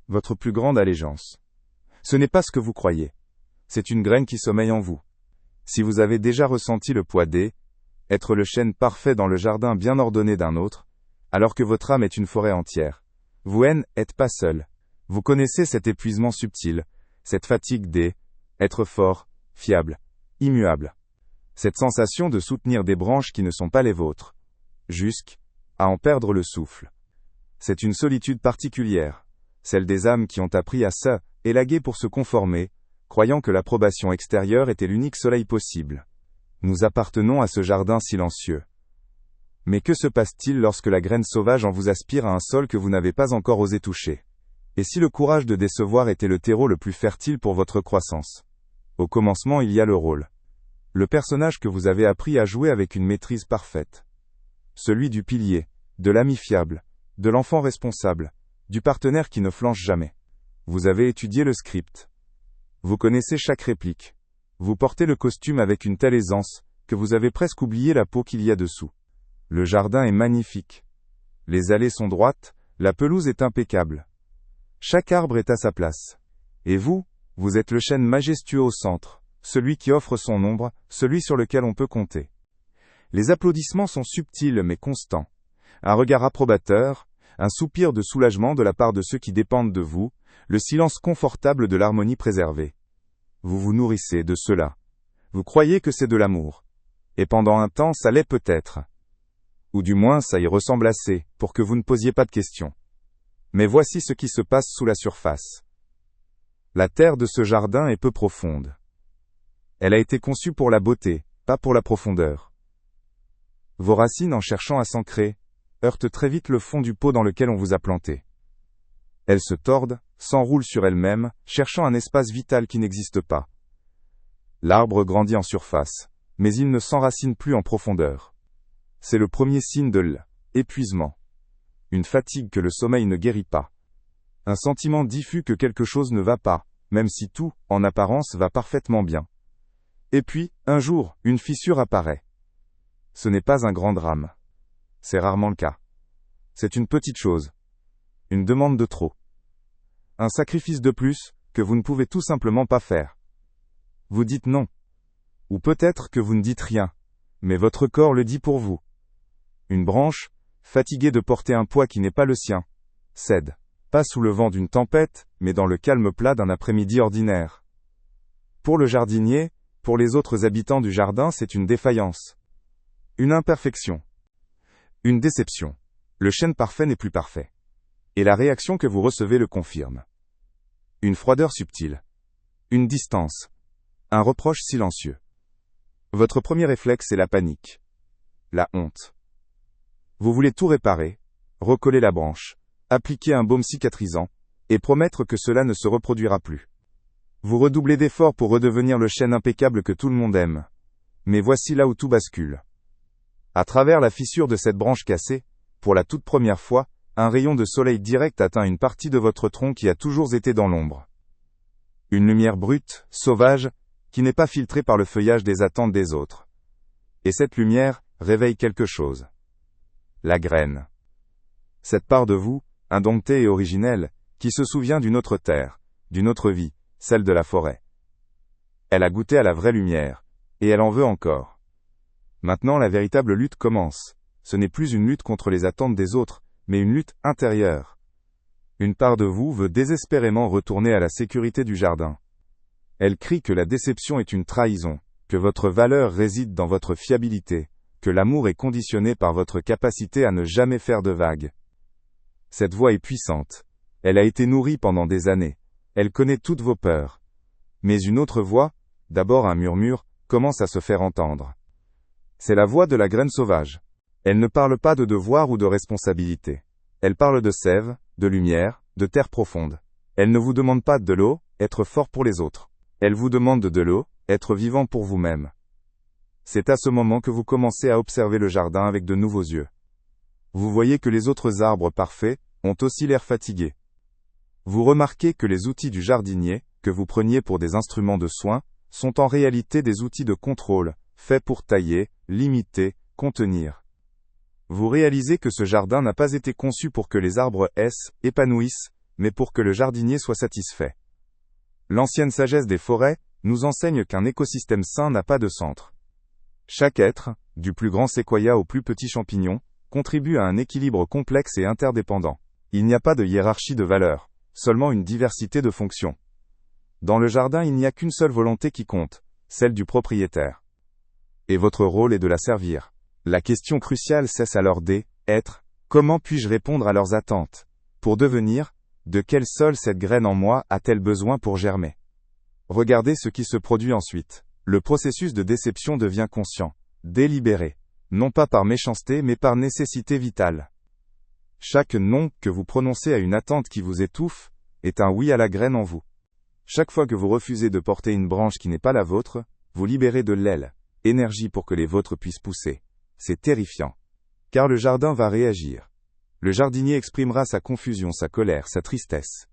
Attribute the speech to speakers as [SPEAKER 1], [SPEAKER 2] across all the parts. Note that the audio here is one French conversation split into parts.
[SPEAKER 1] votre plus grande allégeance. Ce n'est pas ce que vous croyez. C'est une graine qui sommeille en vous. Si vous avez déjà ressenti le poids être le chêne parfait dans le jardin bien ordonné d'un autre, alors que votre âme est une forêt entière, vous n'êtes pas seul. Vous connaissez cet épuisement subtil, cette fatigue être fort, fiable, immuable. Cette sensation de soutenir des branches qui ne sont pas les vôtres, jusqu'à en perdre le souffle. C'est une solitude particulière, celle des âmes qui ont appris à élaguer pour se conformer, croyant que l'approbation extérieure était l'unique soleil possible. Nous appartenons à ce jardin silencieux. Mais que se passe-t-il lorsque la graine sauvage en vous aspire à un sol que vous n'avez pas encore osé toucher? Et si le courage de décevoir était le terreau le plus fertile pour votre croissance? Au commencement, il y a le rôle. Le personnage que vous avez appris à jouer avec une maîtrise parfaite. Celui du pilier, de l'ami fiable, de l'enfant responsable, du partenaire qui ne flanche jamais. Vous avez étudié le script. Vous connaissez chaque réplique. Vous portez le costume avec une telle aisance, que vous avez presque oublié la peau qu'il y a dessous. Le jardin est magnifique. Les allées sont droites, la pelouse est impeccable. Chaque arbre est à sa place. Et vous êtes le chêne majestueux au centre, celui qui offre son ombre, celui sur lequel on peut compter. Les applaudissements sont subtils mais constants. Un regard approbateur, un soupir de soulagement de la part de ceux qui dépendent de vous, le silence confortable de l'harmonie préservée. Vous vous nourrissez de cela. Vous croyez que c'est de l'amour. Et pendant un temps, ça l'est peut-être. Ou du moins, ça y ressemble assez, pour que vous ne posiez pas de questions. Mais voici ce qui se passe sous la surface. La terre de ce jardin est peu profonde. Elle a été conçue pour la beauté, pas pour la profondeur. Vos racines, en cherchant à s'ancrer, heurtent très vite le fond du pot dans lequel on vous a planté. Elles se tordent, s'enroulent sur elles-mêmes, cherchant un espace vital qui n'existe pas. L'arbre grandit en surface, mais il ne s'enracine plus en profondeur. C'est le premier signe de l'épuisement. Une fatigue que le sommeil ne guérit pas. Un sentiment diffus que quelque chose ne va pas, même si tout, en apparence, va parfaitement bien. Et puis, un jour, une fissure apparaît. Ce n'est pas un grand drame. C'est rarement le cas. C'est une petite chose. Une demande de trop. Un sacrifice de plus, que vous ne pouvez tout simplement pas faire. Vous dites non. Ou peut-être que vous ne dites rien, mais votre corps le dit pour vous. Une branche, fatiguée de porter un poids qui n'est pas le sien, cède. Pas sous le vent d'une tempête, mais dans le calme plat d'un après-midi ordinaire. Pour le jardinier, pour les autres habitants du jardin, c'est une défaillance. Une imperfection. Une déception. Le chêne parfait n'est plus parfait. Et la réaction que vous recevez le confirme. Une froideur subtile. Une distance. Un reproche silencieux. Votre premier réflexe est la panique. La honte. Vous voulez tout réparer, recoller la branche, appliquer un baume cicatrisant, et promettre que cela ne se reproduira plus. Vous redoublez d'efforts pour redevenir le chêne impeccable que tout le monde aime. Mais voici là où tout bascule. À travers la fissure de cette branche cassée, pour la toute première fois, un rayon de soleil direct atteint une partie de votre tronc qui a toujours été dans l'ombre. Une lumière brute, sauvage, qui n'est pas filtrée par le feuillage des attentes des autres. Et cette lumière réveille quelque chose. La graine. Cette part de vous, indomptée et originelle, qui se souvient d'une autre terre, d'une autre vie, celle de la forêt. Elle a goûté à la vraie lumière, et elle en veut encore. Maintenant la véritable lutte commence. Ce n'est plus une lutte contre les attentes des autres, mais une lutte intérieure. Une part de vous veut désespérément retourner à la sécurité du jardin. Elle crie que la déception est une trahison, que votre valeur réside dans votre fiabilité, que l'amour est conditionné par votre capacité à ne jamais faire de vagues. Cette voix est puissante. Elle a été nourrie pendant des années. Elle connaît toutes vos peurs. Mais une autre voix, d'abord un murmure, commence à se faire entendre. C'est la voix de la graine sauvage. Elle ne parle pas de devoir ou de responsabilité. Elle parle de sève, de lumière, de terre profonde. Elle ne vous demande pas de l'eau, être fort pour les autres. Elle vous demande de l'eau, être vivant pour vous-même. C'est à ce moment que vous commencez à observer le jardin avec de nouveaux yeux. Vous voyez que les autres arbres parfaits ont aussi l'air fatigués. Vous remarquez que les outils du jardinier, que vous preniez pour des instruments de soin, sont en réalité des outils de contrôle, faits pour tailler, limiter, contenir. Vous réalisez que ce jardin n'a pas été conçu pour que les arbres épanouissent, mais pour que le jardinier soit satisfait. L'ancienne sagesse des forêts nous enseigne qu'un écosystème sain n'a pas de centre. Chaque être, du plus grand séquoia au plus petit champignon, contribue à un équilibre complexe et interdépendant. Il n'y a pas de hiérarchie de valeurs, seulement une diversité de fonctions. Dans le jardin, il n'y a qu'une seule volonté qui compte, celle du propriétaire. Et votre rôle est de la servir. La question cruciale cesse alors d'être, comment puis-je répondre à leurs attentes, pour devenir, de quel sol cette graine en moi a-t-elle besoin pour germer? Regardez ce qui se produit ensuite. Le processus de déception devient conscient, délibéré, non pas par méchanceté mais par nécessité vitale. Chaque non que vous prononcez à une attente qui vous étouffe, est un oui à la graine en vous. Chaque fois que vous refusez de porter une branche qui n'est pas la vôtre, vous libérez de l'aile, énergie pour que les vôtres puissent pousser. C'est terrifiant. Car le jardin va réagir. Le jardinier exprimera sa confusion, sa colère, sa tristesse.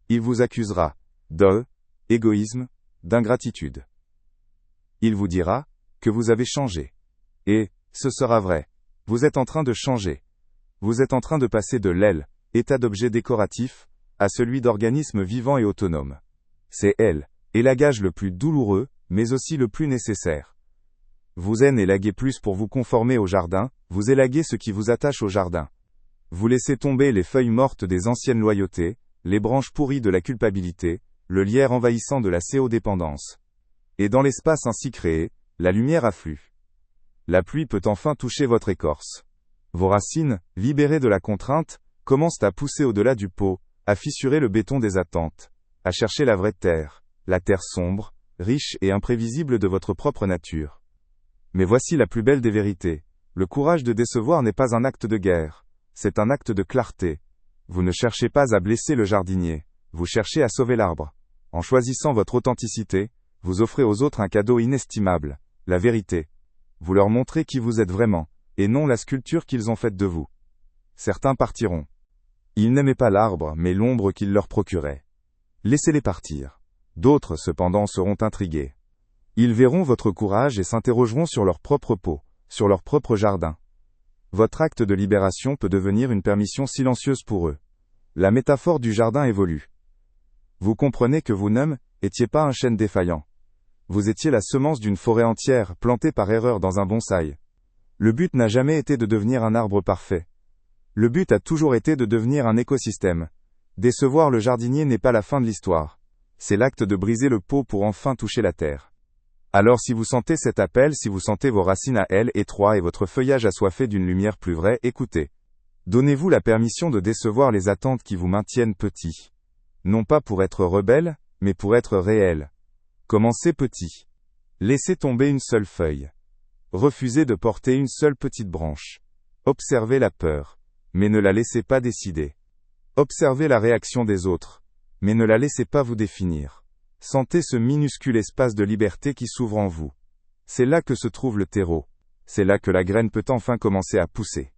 [SPEAKER 1] Il vous accusera d'égoïsme, d'ingratitude. Il vous dira que vous avez changé. Et, ce sera vrai, vous êtes en train de changer. Vous êtes en train de passer de l'aile, état d'objet décoratif, à celui d'organisme vivant et autonome. C'est l'élagage le plus douloureux, mais aussi le plus nécessaire. Vous élaguez plus pour vous conformer au jardin, vous élaguez ce qui vous attache au jardin. Vous laissez tomber les feuilles mortes des anciennes loyautés, les branches pourries de la culpabilité, le lierre envahissant de la CO-dépendance. Et dans l'espace ainsi créé, la lumière afflue. La pluie peut enfin toucher votre écorce. Vos racines, libérées de la contrainte, commencent à pousser au-delà du pot, à fissurer le béton des attentes, à chercher la vraie terre, la terre sombre, riche et imprévisible de votre propre nature. Mais voici la plus belle des vérités. Le courage de décevoir n'est pas un acte de guerre. C'est un acte de clarté. Vous ne cherchez pas à blesser le jardinier, vous cherchez à sauver l'arbre. En choisissant votre authenticité, vous offrez aux autres un cadeau inestimable, la vérité. Vous leur montrez qui vous êtes vraiment, et non la sculpture qu'ils ont faite de vous. Certains partiront. Ils n'aimaient pas l'arbre, mais l'ombre qu'il leur procurait. Laissez-les partir. D'autres, cependant, seront intrigués. Ils verront votre courage et s'interrogeront sur leur propre peau, sur leur propre jardin. Votre acte de libération peut devenir une permission silencieuse pour eux. La métaphore du jardin évolue. Vous comprenez que vous n'étiez pas un chêne défaillant. Vous étiez la semence d'une forêt entière, plantée par erreur dans un bonsaï. Le but n'a jamais été de devenir un arbre parfait. Le but a toujours été de devenir un écosystème. Décevoir le jardinier n'est pas la fin de l'histoire. C'est l'acte de briser le pot pour enfin toucher la terre. Alors si vous sentez cet appel, si vous sentez vos racines à étroits et votre feuillage assoiffé d'une lumière plus vraie, écoutez. Donnez-vous la permission de décevoir les attentes qui vous maintiennent petit. Non pas pour être rebelle, mais pour être réel. Commencez petit. Laissez tomber une seule feuille. Refusez de porter une seule petite branche. Observez la peur, mais ne la laissez pas décider. Observez la réaction des autres, mais ne la laissez pas vous définir. Sentez ce minuscule espace de liberté qui s'ouvre en vous. C'est là que se trouve le terreau. C'est là que la graine peut enfin commencer à pousser.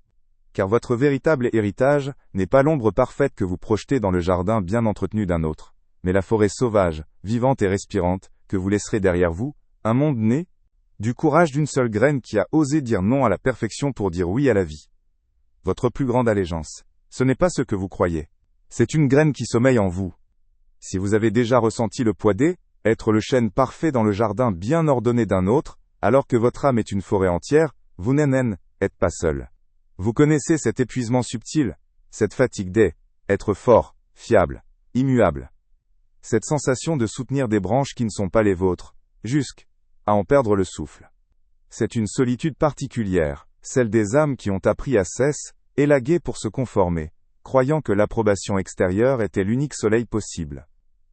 [SPEAKER 1] Car votre véritable héritage n'est pas l'ombre parfaite que vous projetez dans le jardin bien entretenu d'un autre, mais la forêt sauvage, vivante et respirante, que vous laisserez derrière vous, un monde né du courage d'une seule graine qui a osé dire non à la perfection pour dire oui à la vie. Votre plus grande allégeance, ce n'est pas ce que vous croyez. C'est une graine qui sommeille en vous. Si vous avez déjà ressenti le poids être le chêne parfait dans le jardin bien ordonné d'un autre, alors que votre âme est une forêt entière, vous n'êtes pas seul. Vous connaissez cet épuisement subtil, cette fatigue être fort, fiable, immuable. Cette sensation de soutenir des branches qui ne sont pas les vôtres, jusqu'à en perdre le souffle. C'est une solitude particulière, celle des âmes qui ont appris à élaguer pour se conformer, croyant que l'approbation extérieure était l'unique soleil possible.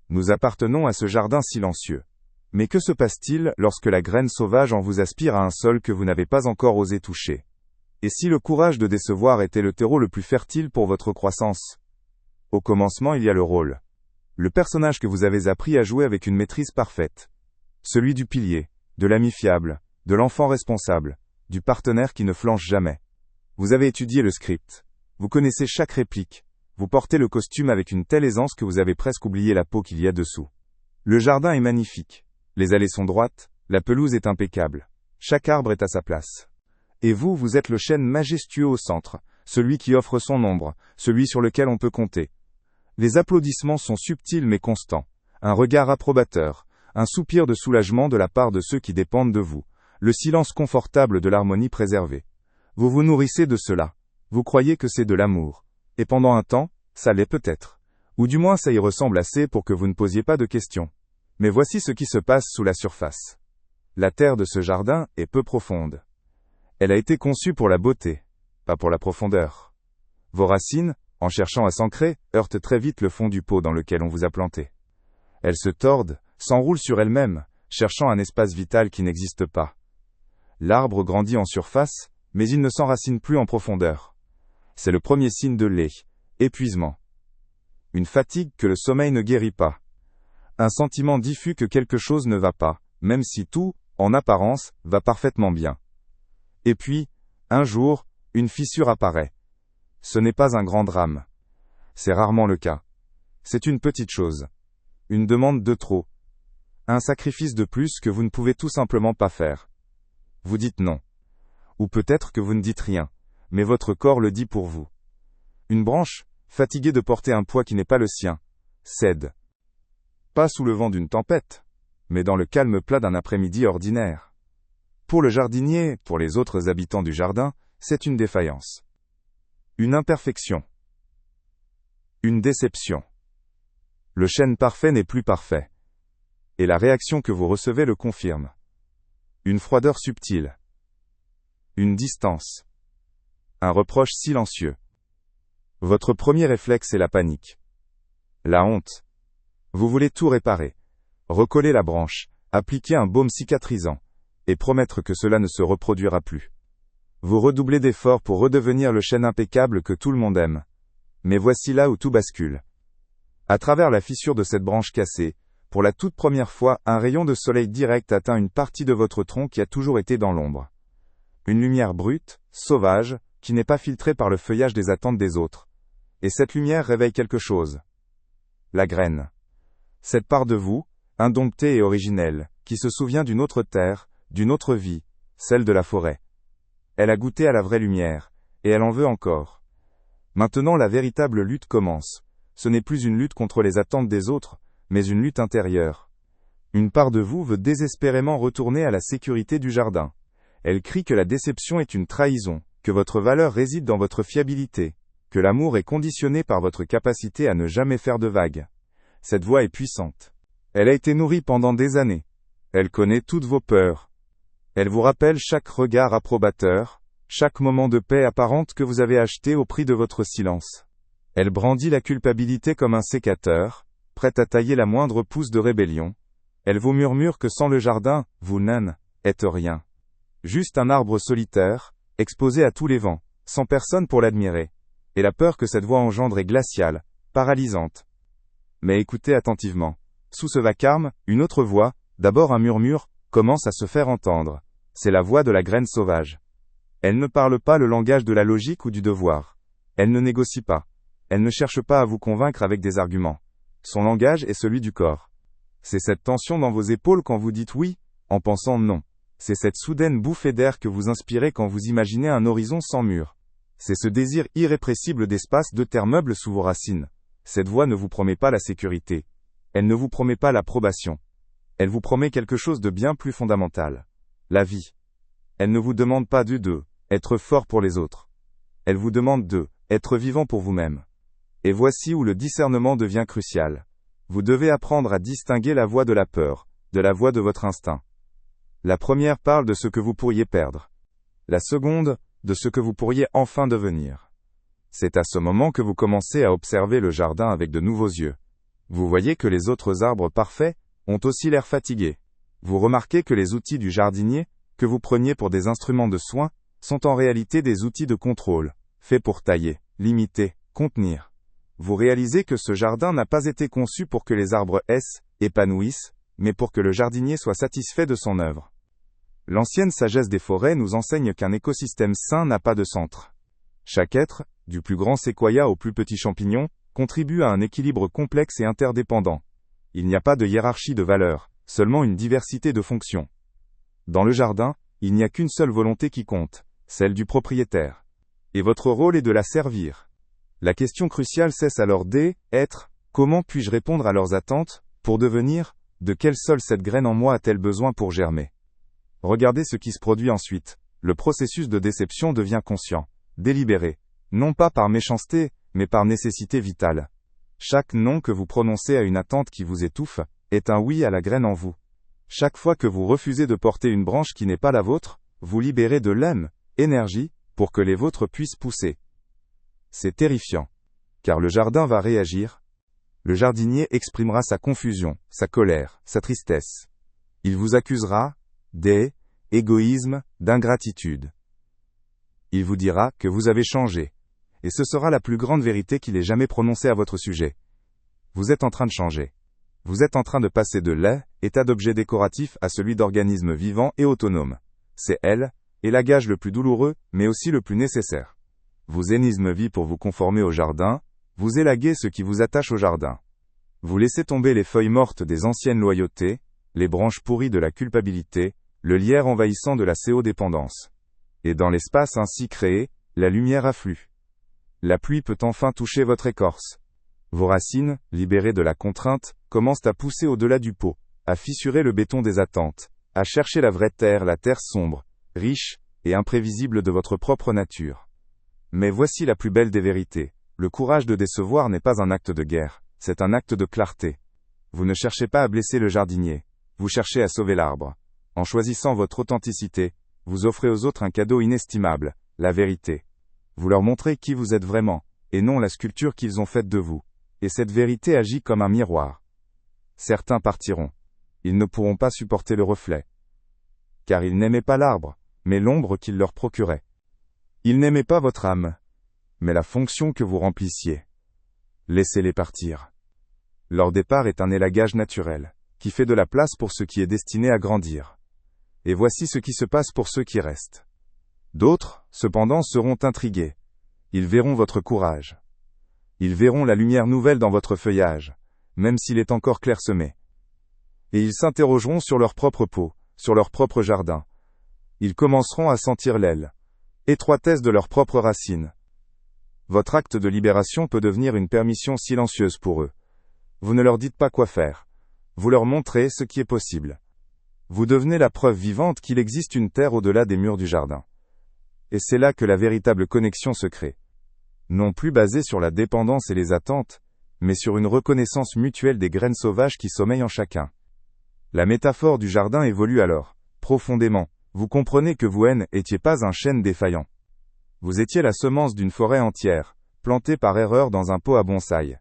[SPEAKER 1] Nous appartenons à ce jardin silencieux. Mais que se passe-t-il lorsque la graine sauvage en vous aspire à un sol que vous n'avez pas encore osé toucher? Et si le courage de décevoir était le terreau le plus fertile pour votre croissance? Au commencement, il y a le rôle. Le personnage que vous avez appris à jouer avec une maîtrise parfaite. Celui du pilier, de l'ami fiable, de l'enfant responsable, du partenaire qui ne flanche jamais. Vous avez étudié le script. Vous connaissez chaque réplique. Vous portez le costume avec une telle aisance que vous avez presque oublié la peau qu'il y a dessous. Le jardin est magnifique. Les allées sont droites, la pelouse est impeccable. Chaque arbre est à sa place. Et vous êtes le chêne majestueux au centre, celui qui offre son ombre, celui sur lequel on peut compter. Les applaudissements sont subtils mais constants. Un regard approbateur, un soupir de soulagement de la part de ceux qui dépendent de vous, le silence confortable de l'harmonie préservée. Vous vous nourrissez de cela. Vous croyez que c'est de l'amour. Et pendant un temps, ça l'est peut-être. Ou du moins ça y ressemble assez pour que vous ne posiez pas de questions. Mais voici ce qui se passe sous la surface. La terre de ce jardin est peu profonde. Elle a été conçue pour la beauté, pas pour la profondeur. Vos racines, en cherchant à s'ancrer, heurtent très vite le fond du pot dans lequel on vous a planté. Elles se tordent, s'enroulent sur elles-mêmes, cherchant un espace vital qui n'existe pas. L'arbre grandit en surface, mais il ne s'enracine plus en profondeur. C'est le premier signe de l'épuisement. Une fatigue que le sommeil ne guérit pas. Un sentiment diffus que quelque chose ne va pas, même si tout, en apparence, va parfaitement bien. Et puis, un jour, une fissure apparaît. Ce n'est pas un grand drame. C'est rarement le cas. C'est une petite chose. Une demande de trop. Un sacrifice de plus que vous ne pouvez tout simplement pas faire. Vous dites non. Ou peut-être que vous ne dites rien, mais votre corps le dit pour vous. Une branche, fatiguée de porter un poids qui n'est pas le sien, cède. Pas sous le vent d'une tempête, mais dans le calme plat d'un après-midi ordinaire. Pour le jardinier, pour les autres habitants du jardin, c'est une défaillance. Une imperfection. Une déception. Le chêne parfait n'est plus parfait. Et la réaction que vous recevez le confirme. Une froideur subtile. Une distance. Un reproche silencieux. Votre premier réflexe est la panique. La honte. Vous voulez tout réparer. Recoller la branche, appliquer un baume cicatrisant, et promettre que cela ne se reproduira plus. Vous redoublez d'efforts pour redevenir le chêne impeccable que tout le monde aime. Mais voici là où tout bascule. À travers la fissure de cette branche cassée, pour la toute première fois, un rayon de soleil direct atteint une partie de votre tronc qui a toujours été dans l'ombre. Une lumière brute, sauvage, qui n'est pas filtrée par le feuillage des attentes des autres. Et cette lumière réveille quelque chose. La graine. Cette part de vous, indomptée et originelle, qui se souvient d'une autre terre, d'une autre vie, celle de la forêt. Elle a goûté à la vraie lumière, et elle en veut encore. Maintenant la véritable lutte commence. Ce n'est plus une lutte contre les attentes des autres, mais une lutte intérieure. Une part de vous veut désespérément retourner à la sécurité du jardin. Elle crie que la déception est une trahison, que votre valeur réside dans votre fiabilité, que l'amour est conditionné par votre capacité à ne jamais faire de vagues. Cette voix est puissante. Elle a été nourrie pendant des années. Elle connaît toutes vos peurs. Elle vous rappelle chaque regard approbateur, chaque moment de paix apparente que vous avez acheté au prix de votre silence. Elle brandit la culpabilité comme un sécateur, prête à tailler la moindre pousse de rébellion. Elle vous murmure que sans le jardin, vous n'êtes rien. Juste un arbre solitaire, exposé à tous les vents, sans personne pour l'admirer. Et la peur que cette voix engendre est glaciale, paralysante. Mais écoutez attentivement. Sous ce vacarme, une autre voix, d'abord un murmure, commence à se faire entendre. C'est la voix de la graine sauvage. Elle ne parle pas le langage de la logique ou du devoir. Elle ne négocie pas. Elle ne cherche pas à vous convaincre avec des arguments. Son langage est celui du corps. C'est cette tension dans vos épaules quand vous dites oui, en pensant non. C'est cette soudaine bouffée d'air que vous inspirez quand vous imaginez un horizon sans mur. C'est ce désir irrépressible d'espace de terre meuble sous vos racines. Cette voix ne vous promet pas la sécurité. Elle ne vous promet pas l'approbation. Elle vous promet quelque chose de bien plus fondamental. La vie. Elle ne vous demande pas de être fort pour les autres. Elle vous demande de être vivant pour vous-même. Et voici où le discernement devient crucial. Vous devez apprendre à distinguer la voix de la peur, de la voix de votre instinct. La première parle de ce que vous pourriez perdre. La seconde, de ce que vous pourriez enfin devenir. C'est à ce moment que vous commencez à observer le jardin avec de nouveaux yeux. Vous voyez que les autres arbres parfaits ont aussi l'air fatigués. Vous remarquez que les outils du jardinier, que vous preniez pour des instruments de soin, sont en réalité des outils de contrôle, faits pour tailler, limiter, contenir. Vous réalisez que ce jardin n'a pas été conçu pour que les arbres épanouissent, mais pour que le jardinier soit satisfait de son œuvre. L'ancienne sagesse des forêts nous enseigne qu'un écosystème sain n'a pas de centre. Chaque être, du plus grand séquoia au plus petit champignon, contribue à un équilibre complexe et interdépendant. Il n'y a pas de hiérarchie de valeurs, seulement une diversité de fonctions. Dans le jardin, il n'y a qu'une seule volonté qui compte, celle du propriétaire. Et votre rôle est de la servir. La question cruciale cesse alors d'être, Comment puis-je répondre à leurs attentes, pour devenir, de quel sol cette graine en moi a-t-elle besoin pour germer? Regardez ce qui se produit ensuite. Le processus de déception devient conscient, délibéré, non pas par méchanceté, mais par nécessité vitale. Chaque non que vous prononcez à une attente qui vous étouffe, est un oui à la graine en vous. Chaque fois que vous refusez de porter une branche qui n'est pas la vôtre, vous libérez de énergie, pour que les vôtres puissent pousser. C'est terrifiant. Car le jardin va réagir. Le jardinier exprimera sa confusion, sa colère, sa tristesse. Il vous accusera d'égoïsme, d'ingratitude. Il vous dira que vous avez changé. Et ce sera la plus grande vérité qu'il ait jamais prononcée à votre sujet. Vous êtes en train de changer. Vous êtes en train de passer de l'état d'objet décoratif à celui d'organisme vivant et autonome. C'est élagage le plus douloureux, mais aussi le plus nécessaire. Vous énisme vie pour vous conformer au jardin, vous élaguez ce qui vous attache au jardin. Vous laissez tomber les feuilles mortes des anciennes loyautés, les branches pourries de la culpabilité, le lierre envahissant de la CO-dépendance. Et dans l'espace ainsi créé, la lumière afflue. La pluie peut enfin toucher votre écorce. Vos racines, libérées de la contrainte, commencent à pousser au-delà du pot, à fissurer le béton des attentes, à chercher la vraie terre, la terre sombre, riche et imprévisible de votre propre nature. Mais voici la plus belle des vérités. Le courage de décevoir n'est pas un acte de guerre, c'est un acte de clarté. Vous ne cherchez pas à blesser le jardinier, vous cherchez à sauver l'arbre. En choisissant votre authenticité, vous offrez aux autres un cadeau inestimable, la vérité. Vous leur montrez qui vous êtes vraiment, et non la sculpture qu'ils ont faite de vous. Et cette vérité agit comme un miroir. Certains partiront. Ils ne pourront pas supporter le reflet. Car ils n'aimaient pas l'arbre, mais l'ombre qu'il leur procurait. Ils n'aimaient pas votre âme, mais la fonction que vous remplissiez. Laissez-les partir. Leur départ est un élagage naturel, qui fait de la place pour ce qui est destiné à grandir. Et voici ce qui se passe pour ceux qui restent. D'autres, cependant, seront intrigués. Ils verront votre courage. Ils verront la lumière nouvelle dans votre feuillage, même s'il est encore clairsemé. Et ils s'interrogeront sur leur propre peau, sur leur propre jardin. Ils commenceront à sentir étroitesse de leurs propres racines. Votre acte de libération peut devenir une permission silencieuse pour eux. Vous ne leur dites pas quoi faire. Vous leur montrez ce qui est possible. Vous devenez la preuve vivante qu'il existe une terre au-delà des murs du jardin. Et c'est là que la véritable connexion se crée. Non plus basée sur la dépendance et les attentes, mais sur une reconnaissance mutuelle des graines sauvages qui sommeillent en chacun. La métaphore du jardin évolue alors, profondément. Vous comprenez que vous n'étiez pas un chêne défaillant. Vous étiez la semence d'une forêt entière, plantée par erreur dans un pot à bonsaï.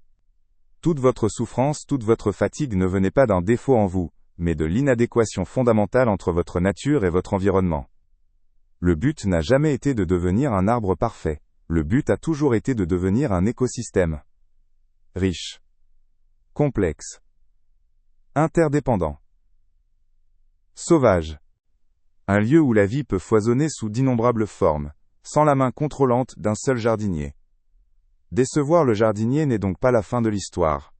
[SPEAKER 1] Toute votre souffrance, toute votre fatigue ne venait pas d'un défaut en vous, mais de l'inadéquation fondamentale entre votre nature et votre environnement. Le but n'a jamais été de devenir un arbre parfait. Le but a toujours été de devenir un écosystème. Riche. Complexe. Interdépendant. Sauvage. Un lieu où la vie peut foisonner sous d'innombrables formes, sans la main contrôlante d'un seul jardinier. Décevoir le jardinier n'est donc pas la fin de l'histoire.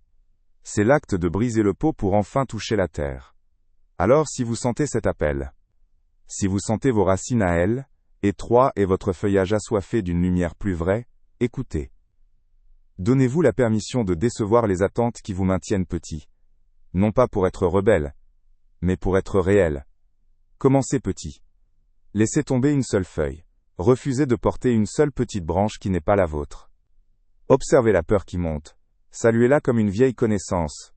[SPEAKER 1] C'est l'acte de briser le pot pour enfin toucher la terre. Alors si vous sentez cet appel, si vous sentez vos racines à étroits et votre feuillage assoiffé d'une lumière plus vraie, écoutez. Donnez-vous la permission de décevoir les attentes qui vous maintiennent petit. Non pas pour être rebelle, mais pour être réel. Commencez petit. Laissez tomber une seule feuille. Refusez de porter une seule petite branche qui n'est pas la vôtre. Observez la peur qui monte. Saluez-la comme une vieille connaissance.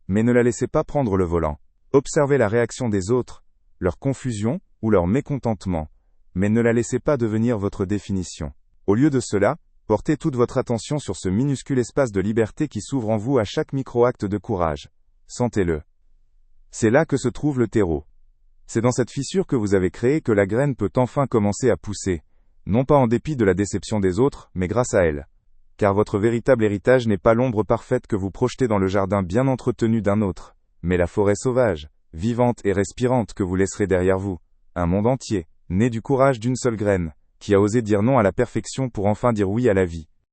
[SPEAKER 1] Mais ne la laissez pas prendre le volant. Observez la réaction des autres, leur confusion ou leur mécontentement. Mais ne la laissez pas devenir votre définition. Au lieu de cela, portez toute votre attention sur ce minuscule espace de liberté qui s'ouvre en vous à chaque micro-acte de courage. Sentez-le. C'est là que se trouve le terreau. C'est dans cette fissure que vous avez créé que la graine peut enfin commencer à pousser, non pas en dépit de la déception des autres, mais grâce à elle. Car votre véritable héritage n'est pas l'ombre parfaite que vous projetez dans le jardin bien entretenu d'un autre, mais la forêt sauvage, vivante et respirante que vous laisserez derrière vous. Un monde entier, né du courage d'une seule graine, qui a osé dire non à la perfection pour enfin dire oui à la vie.